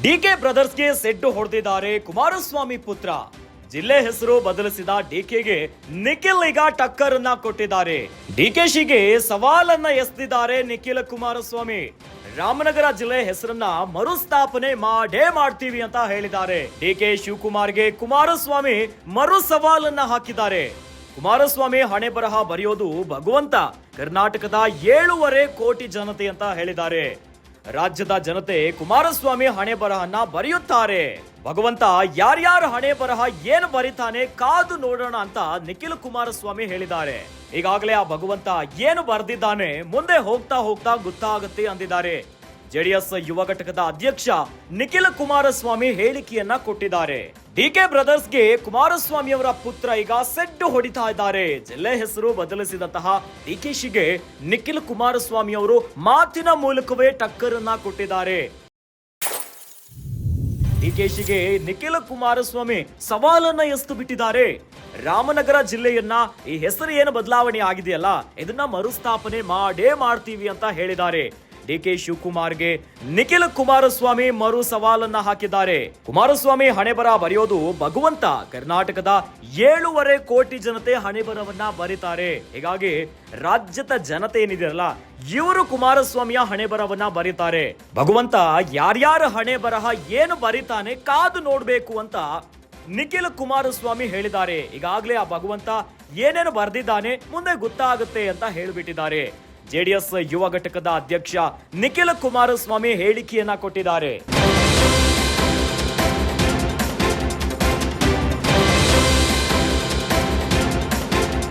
DK ಬ್ರದರ್ಸ್ಗೆ ಸೆಡ್ಡು ಹೊಡೆದಿದ್ದಾರೆ ಕುಮಾರಸ್ವಾಮಿ ಪುತ್ರ. ಜಿಲ್ಲೆ ಹೆಸರು ಬದಲಿಸಿದ ಡಿಕೆಗೆ ನಿಖಿಲ್ ಈಗ ಟಕ್ಕರ್ ಅನ್ನ ಕೊಟ್ಟಿದ್ದಾರೆ. ಡಿಕೆಶಿಗೆ ಸವಾಲನ್ನ ಎಸೆದಿದ್ದಾರೆ ನಿಖಿಲ್ ಕುಮಾರಸ್ವಾಮಿ. ರಾಮನಗರ ಜಿಲ್ಲೆ ಹೆಸರನ್ನ ಮರುಸ್ಥಾಪನೆ ಮಾಡೇ ಮಾಡ್ತೀವಿ ಅಂತ ಹೇಳಿದ್ದಾರೆ. ಡಿಕೆ ಶಿವಕುಮಾರ್ಗೆ ಕುಮಾರಸ್ವಾಮಿ ಮರು ಸವಾಲನ್ನ ಹಾಕಿದ್ದಾರೆ. ಕುಮಾರಸ್ವಾಮಿ ಹಣೆ ಬರಹ ಬರೆಯೋದು ಭಗವಂತ, ಕರ್ನಾಟಕದ 7.5 ಕೋಟಿ ಜನತೆ ಅಂತ ಹೇಳಿದ್ದಾರೆ. ರಾಜ್ಯದ ಜನತೆ ಕುಮಾರಸ್ವಾಮಿ ಹಣೆ ಬರಹನ್ನ ಬರೆಯುತ್ತಾರೆ. ಭಗವಂತ ಯಾರ್ಯಾರ ಹಣೆ ಬರಹ ಏನು ಬರೀತಾನೆ ಕಾದು ನೋಡೋಣ ಅಂತ ನಿಖಿಲ್ ಕುಮಾರಸ್ವಾಮಿ ಹೇಳಿದ್ದಾರೆ. ಈಗಾಗಲೇ ಆ ಭಗವಂತ ಏನು ಬರೆದಿದ್ದಾನೆ ಮುಂದೆ ಹೋಗ್ತಾ ಹೋಗ್ತಾ ಗೊತ್ತಾಗುತ್ತೆ ಅಂದಿದ್ದಾರೆ. ಜೆಡಿಎಸ್ ಯುವ ಘಟಕದ ಅಧ್ಯಕ್ಷ ನಿಖಿಲ್ ಕುಮಾರಸ್ವಾಮಿ ಹೇಳಿಕೆಯನ್ನ ಕೊಟ್ಟಿದ್ದಾರೆ. ಡಿಕೆ ಬ್ರದರ್ಸ್ಗೆ ಕುಮಾರಸ್ವಾಮಿ ಅವರ ಪುತ್ರ ಈಗ ಸೆಡ್ಡು ಹೊಡಿತಾ ಇದ್ದಾರೆ. ಜಿಲ್ಲೆ ಹೆಸರು ಬದಲಿಸಿದಂತಹ ಡಿಕೆಶಿಗೆ ನಿಖಿಲ್ ಕುಮಾರಸ್ವಾಮಿ ಅವರು ಮಾತಿನ ಮೂಲಕವೇ ಟಕ್ಕರ್ ಅನ್ನ ಕೊಟ್ಟಿದ್ದಾರೆ. ಡಿಕೆಶಿಗೆ ನಿಖಿಲ್ ಕುಮಾರಸ್ವಾಮಿ ಸವಾಲನ್ನ ಎಸ್ತು ಬಿಟ್ಟಿದ್ದಾರೆ. ರಾಮನಗರ ಜಿಲ್ಲೆಯನ್ನ ಈ ಹೆಸರು ಏನು ಬದಲಾವಣೆ ಆಗಿದೆಯಲ್ಲ ಇದನ್ನ ಮರುಸ್ಥಾಪನೆ ಮಾಡೇ ಮಾಡ್ತೀವಿ ಅಂತ ಹೇಳಿದ್ದಾರೆ. ಡಿಕೆ ಶಿವಕುಮಾರ್ಗೆ ನಿಖಿಲ್ ಕುಮಾರಸ್ವಾಮಿ ಮರು ಸವಾಲನ್ನ ಹಾಕಿದ್ದಾರೆ. ಕುಮಾರಸ್ವಾಮಿ ಹಣೆ ಬರ ಬರೆಯೋದು ಭಗವಂತ, ಕರ್ನಾಟಕದ 7.5 ಕೋಟಿ ಜನತೆ ಹಣೆ ಬರವನ್ನ ಬರೀತಾರೆ. ಹೀಗಾಗಿ ರಾಜ್ಯದ ಜನತೆ ಏನಿದೆಯಲ್ಲ ಇವರು ಕುಮಾರಸ್ವಾಮಿಯ ಹಣೆ ಬರವನ್ನ ಬರೀತಾರೆ. ಭಗವಂತ ಯಾರ್ಯಾರ ಹಣೆ ಬರಹ ಏನು ಬರೀತಾನೆ ಕಾದು ನೋಡ್ಬೇಕು ಅಂತ ನಿಖಿಲ್ ಕುಮಾರಸ್ವಾಮಿ ಹೇಳಿದ್ದಾರೆ. ಈಗಾಗಲೇ ಆ ಭಗವಂತ ಏನೇನು ಬರೆದಿದ್ದಾನೆ ಮುಂದೆ ಗೊತ್ತಾಗುತ್ತೆ ಅಂತ ಹೇಳಿಬಿಟ್ಟಿದ್ದಾರೆ. ಜೆಡಿಎಸ್ ಯುವ ಘಟಕದ ಅಧ್ಯಕ್ಷ ನಿಖಿಲ್ ಕುಮಾರಸ್ವಾಮಿ ಹೇಳಿಕೆಯನ್ನ ಕೊಟ್ಟಿದ್ದಾರೆ.